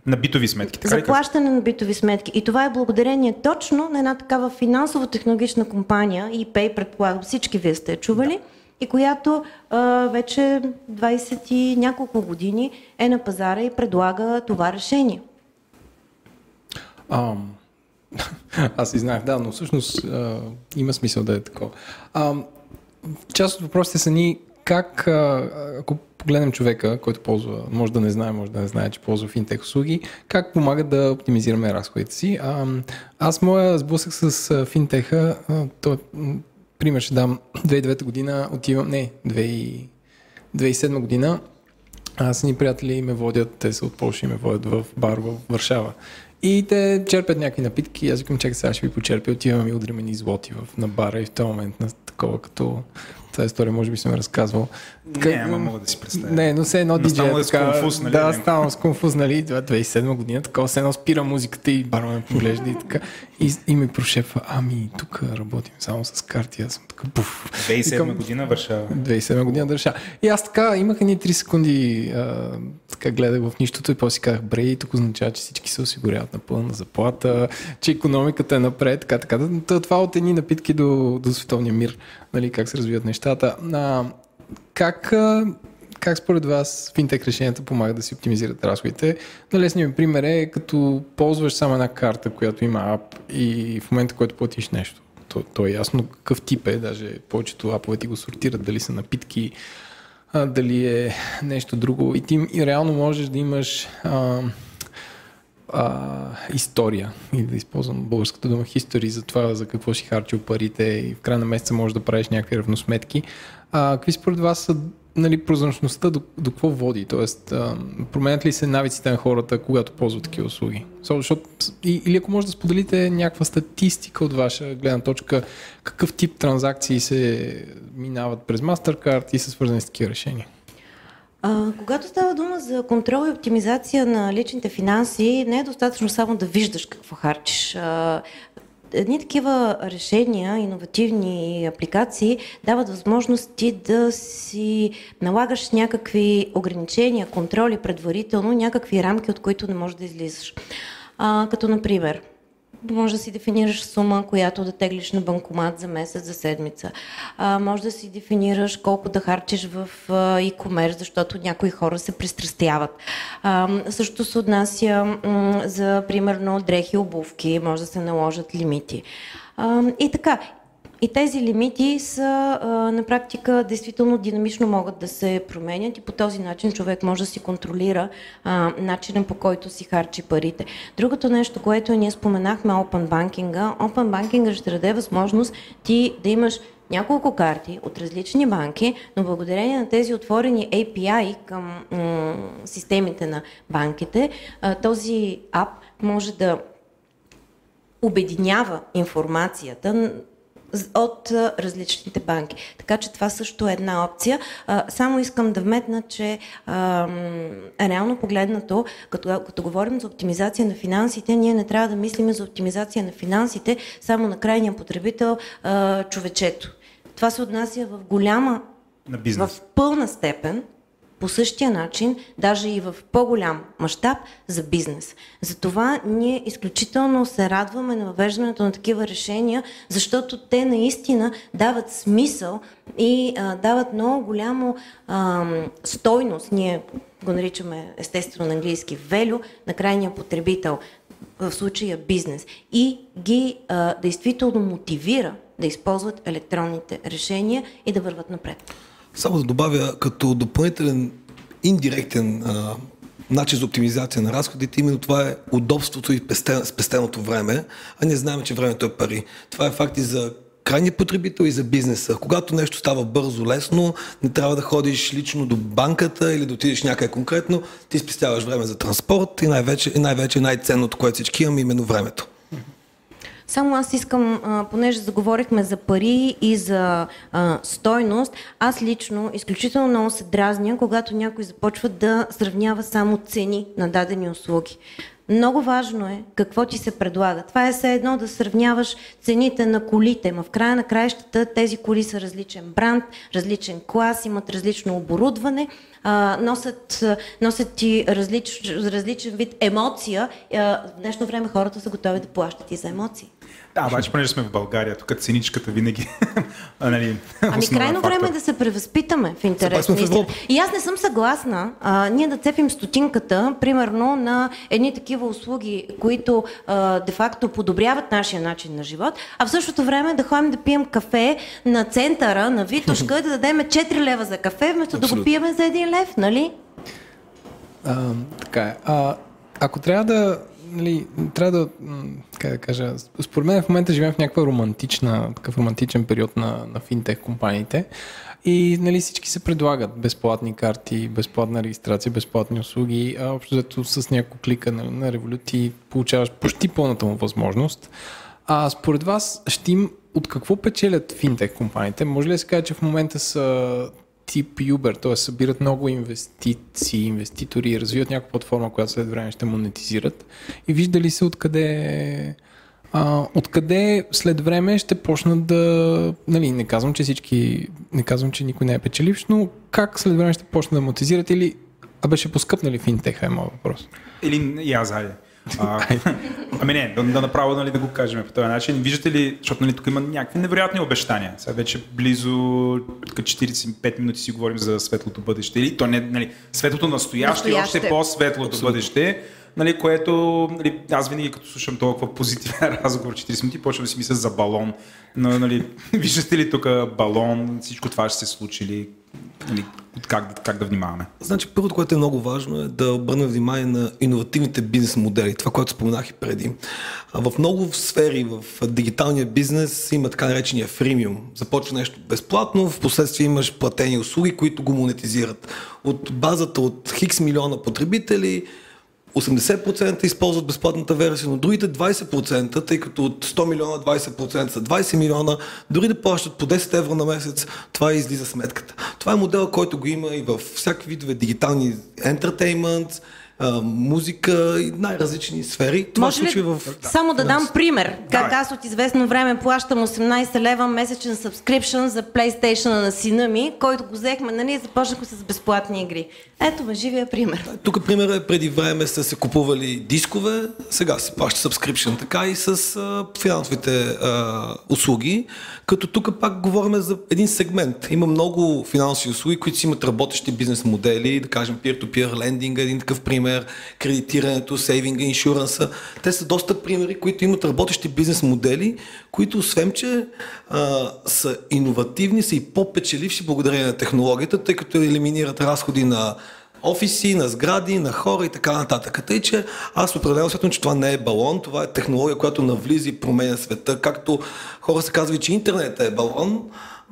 на битови сметки. За плащане на битови сметки. И това е благодарение точно на една такава финансово-технологична компания, ePay, предполагам, всички вие сте чували, и която вече 20 и няколко години е на пазара и предлага това решение. Аз си знаех, да, но всъщност има смисъл да е такова. Част от въпросите са ни как, ако погледнем човека, който ползва, може да не знае, че ползва финтех услуги, как помага да оптимизираме разходите си. Аз моя сблъсък с финтеха, пример ще дам, 2009 година отивам, 2007 година, аз ни приятели ме водят, те са от Полша и ме водят в бар в Варшава. И те черпят някакви напитки, аз викам, чакай сега ще ви почерпя, отивам и удряме ни злоти на бара и в този момент на такова като... Тази история може би съм разказвал. Мога да си представя. Не, но все едно диджея така... Конфуз, нали? Да, ставам с конфуз, нали? 2007 година, такова, все едно спира музиката и бармен ме поглежда и така. И ми прошепва, тук работим само с карти, аз съм така, буф. 2007 година Варшава. 2007 година Варшава. И аз така, имах едни 3 секунди, така гледах в нищото и после си казах, брей, тук означава, че всички се осигуряват на пълна заплата, че икономиката е напред, така. Това от едни напитки до световния мир, нали, как се развиват нещата. Как според вас финтех решенията помагат да си оптимизират разходите? Лесният ми пример е като ползваш само една карта, която има ап и в момента, който платиш нещо. То е ясно какъв тип е, даже повечето апове ти го сортират, дали са напитки, дали е нещо друго. И ти реално можеш да имаш история, или да използвам българската дума history за това, за какво си харчил парите и в края на месеца можеш да правиш някакви равносметки. Какви според вас са, нали, прозрачността до какво води? Тоест, променят ли се навиците на хората, когато ползват такива услуги? Или ако може да споделите някаква статистика от ваша гледна точка, какъв тип транзакции се минават през MasterCard и са свързани с такива решения? Когато става дума за контрол и оптимизация на личните финанси, не е достатъчно само да виждаш какво харчиш. Едни такива решения, иновативни апликации дават възможност ти да си налагаш някакви ограничения, контроли предварително, някакви рамки, от които не можеш да излизаш. Като например, може да си дефинираш сума, която да теглиш на банкомат за месец, за седмица. Може да си дефинираш колко да харчиш в e-commerce, защото някои хора се пристрастяват. Също се отнася за, примерно, дрехи, обувки, може да се наложат лимити. И така. И тези лимити са на практика действително динамично могат да се променят и по този начин човек може да си контролира начинът, по който си харчи парите. Другото нещо, което ние споменахме, Open Banking. Open Banking ще даде възможност ти да имаш няколко карти от различни банки, но благодарение на тези отворени API към системите на банките, този ап може да обединява информацията от различните банки. Така че това също е една опция. Само искам да вметна, че реално погледнато, като говорим за оптимизация на финансите, ние не трябва да мислим за оптимизация на финансите само на крайния потребител, човечето. Това се отнася в пълна степен по същия начин, даже и в по-голям мащаб за бизнес. Затова ние изключително се радваме на въвеждането на такива решения, защото те наистина дават смисъл и дават много голямо стойност. Ние го наричаме естествено на английски value на крайния потребител, в случая бизнес, и ги действително мотивира да използват електронните решения и да върват напред. Само да добавя, като допълнителен индиректен начин за оптимизация на разходите, именно това е удобството и спестеното време, а ние знаем, че времето е пари. Това е факт и за крайния потребител и за бизнеса. Когато нещо става бързо, лесно, не трябва да ходиш лично до банката или да отидеш някъде конкретно, ти спестяваш време за транспорт и най-вече най-ценното, което всички имаме, именно времето. Само аз искам, понеже заговорихме за пари и за стойност, аз лично изключително много се дразня, когато някой започва да сравнява само цени на дадени услуги. Много важно е какво ти се предлага. Това е все едно да сравняваш цените на колите. В края на краищата тези коли са различен бранд, различен клас, имат различно оборудване, носят ти различен вид емоция. В днешно време хората са готови да плащат и за емоции. Да, обаче, понеже сме в България, тук ценичката винаги... крайно време е да се превъзпитаме в интерес на истина. И аз не съм съгласна ние да цепим стотинката, примерно, на едни такива услуги, които де-факто подобряват нашия начин на живот, а в същото време да ходим да пием кафе на центъра, на Витошка и да дадем 4 лева за кафе, вместо да го пиеме за 1 лев, нали? Така е. Ако трябва да... как да кажа, според мен в момента живеем в някаква такъв романтичен период на финтех компаниите и всички се предлагат безплатни карти, безплатна регистрация, безплатни услуги, а общо взето с няколко клика на Revolut ти получаваш почти пълната му възможност. Според вас от какво печелят финтех компаниите? Може ли да се каже, че в момента са тип Uber, т.е. събират много инвеститори и развиват някаква платформа, която след време ще монетизират, и виждали се откъде след време ще почнат да... не казвам, че никой не е печеливш, но как след време ще почнат да монетизират или ще поскъпнали финтеха е моят въпрос. Или айде. Да направо да го кажем по този начин. Виждате ли, защото тук има някакви невероятни обещания. Сега вече близо 45 минути си говорим за светлото бъдеще. Или то светлото настояще и още по-светлото бъдеще. Което аз винаги като слушам толкова позитивен разговор 40 минути, почвам да си мисля за балон. Но, виждате ли тук балон, всичко това ще се случи ли? Как да внимаваме? Значи първото, което е много важно, е да обърнем внимание на иновативните бизнес модели. Това, което споменах и преди. В много сфери в дигиталния бизнес има така наречения фримиум. Започва нещо безплатно, в последствие имаш платени услуги, които го монетизират. От базата от хикс милиона потребители 80% използват безплатната версия, но другите 20%, тъй като от 100 милиона 20% са 20 милиона, дори да плащат по 10 евро на месец, това излиза сметката. Това е модел, който го има и в всякакви видове дигитални ентертеймент, музика и най-различни сфери. Това може ли само да дам пример? Как аз от известно време плащам 18 лева месечен subscription за PlayStation на сина ми, който го взехме, и започнахме с безплатни игри. Ето живия пример. Тук примерът е преди време са се купували дискове, сега се плаща subscription, така и с финансовите услуги, като тук пак говорим за един сегмент. Има много финансови услуги, които си имат работещи бизнес модели, да кажем peer-to-peer лендинга, един такъв пример, кредитирането, сейвинга, иншуранса. Те са доста примери, които имат работещи бизнес модели, които освен, че са иновативни, са и по-печеливши благодарение на технологията, тъй като елиминират разходи на офиси, на сгради, на хора и така нататък. Тъй, че аз определено смятам, че това не е балон, това е технология, която навлиза и променя света. Както хора се казват, че интернетът е балон,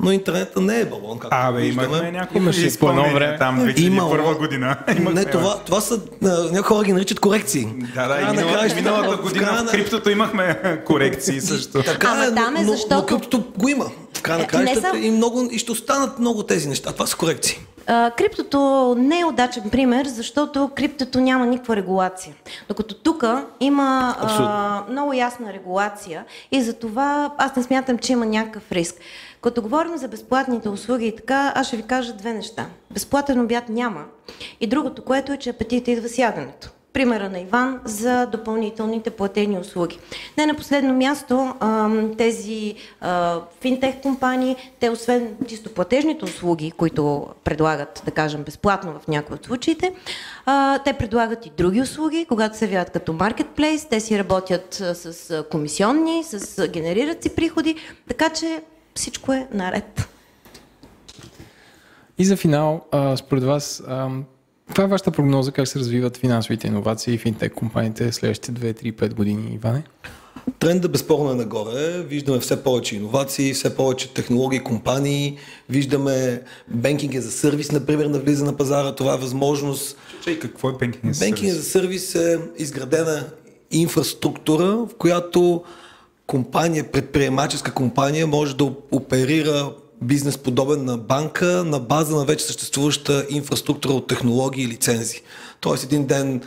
но интернетът не е балон. Имахме някакви изпълнения там 2001 година. Не, това са... Някои хора ги наричат корекции. Миналата година в криптото имахме корекции също. Но криптото го има. В края на краищата и ще останат много тези неща. Това са корекции. Криптото не е удачен пример, защото криптото няма никаква регулация. Докато тук има много ясна регулация и за това аз не смятам, че има някакъв риск. Като говорим за безплатните услуги и така, аз ще ви кажа две неща. Безплатен обяд няма. И другото, което е, че апетитът идва с яденето. Примера на Иван за допълнителните платени услуги. Не на последно място, тези финтех компании, те освен чисто платежните услуги, които предлагат, да кажем, безплатно в някои от случаите, те предлагат и други услуги, когато се явяват като маркетплейс, те си работят с комисионни, генерират си приходи, така че всичко е наред. И за финал, според вас, каква е вашата прогноза, как се развиват финансовите иновации и финтек компаниите следващите 2-3-5 години, Иване? Трендът безспорно е нагоре. Виждаме все повече иновации, все повече технологии, компании. Виждаме банкинг за сервис, например, навлиза на пазара. Това е възможност. Какво е банкинг за сервис? Банкинг за сервис е изградена инфраструктура, в която предприемаческа компания може да оперира бизнес подобен на банка на база на вече съществуваща инфраструктура от технологии и лицензи. Тоест един ден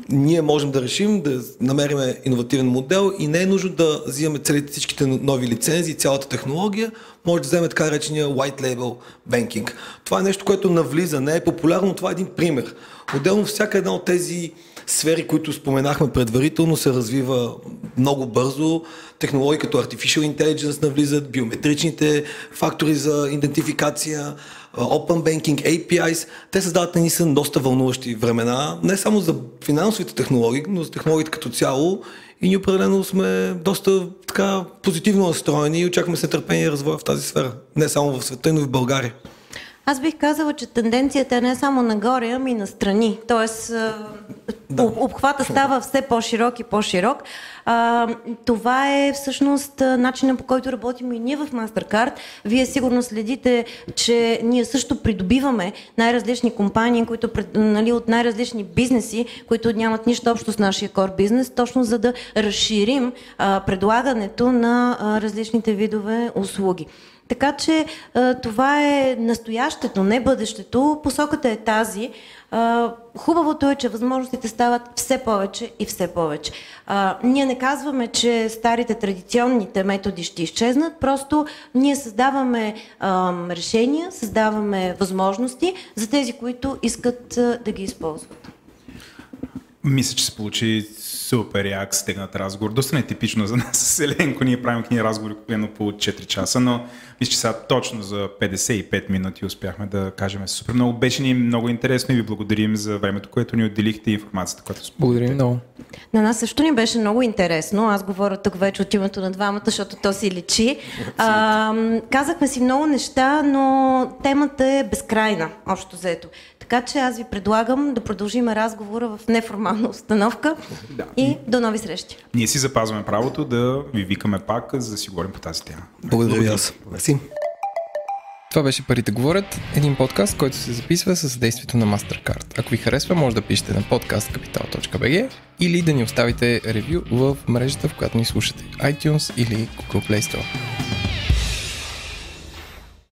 ние можем да решим да намерим иновативен модел и не е нужно да взимаме всичките нови лицензии, цялата технология, може да вземем така речения white label banking. Това е нещо, което навлиза, не е популярно, но това е един пример. Отделно всяка една от тези сфери, които споменахме предварително, се развива много бързо. Технологии като Artificial Intelligence навлизат, биометричните фактори за идентификация, Open Banking, APIs. Те създават са доста вълнуващи времена, не само за финансовите технологии, но за технологиите като цяло. И ние определено сме доста така позитивно настроени и очакваме с нетърпение развоя в тази сфера. Не само в света, но и в България. Аз бих казала, че тенденцията е не само нагоре, ами и настрани. Тоест, обхвата става все по-широк и по-широк. Това е всъщност начинът, по който работим и ние в MasterCard. Вие сигурно следите, че ние също придобиваме най-различни компании, които от най-различни бизнеси, които нямат нищо общо с нашия core бизнес, точно за да разширим предлагането на различните видове услуги. Така че това е настоящето, не бъдещето. Посоката е тази. Хубавото е, че възможностите стават все повече и все повече. Ние не казваме, че старите традиционните методи ще изчезнат, просто ние създаваме решения, създаваме възможности за тези, които искат да ги използват. Мисля, че се получи супер як стегнат разговор. Доста не е типично за нас с Еленко. Ние правим книги разговори по 4 часа, но мисля, че сега точно за 55 минути успяхме да кажем супер много. Беше ни много интересно и ви благодарим за времето, което ни отделихте и информацията, която споделихте. Благодарим много. На нас също ни беше много интересно. Аз говоря тук вече от името на двамата, защото то си личи. Казахме си много неща, но темата е безкрайна, общо взето. Така че аз ви предлагам да продължим разговора в неформална обстановка и до нови срещи. Ние си запазваме правото да ви викаме пак, за да си говорим по тази тема. Благодаря ви аз. Мерси. Това беше Парите говорят, един подкаст, който се записва със съдействието на MasterCard. Ако ви харесва, може да пишете на podcastcapital.bg или да ни оставите ревю в мрежата, в която ни слушате, iTunes или Google Play Store.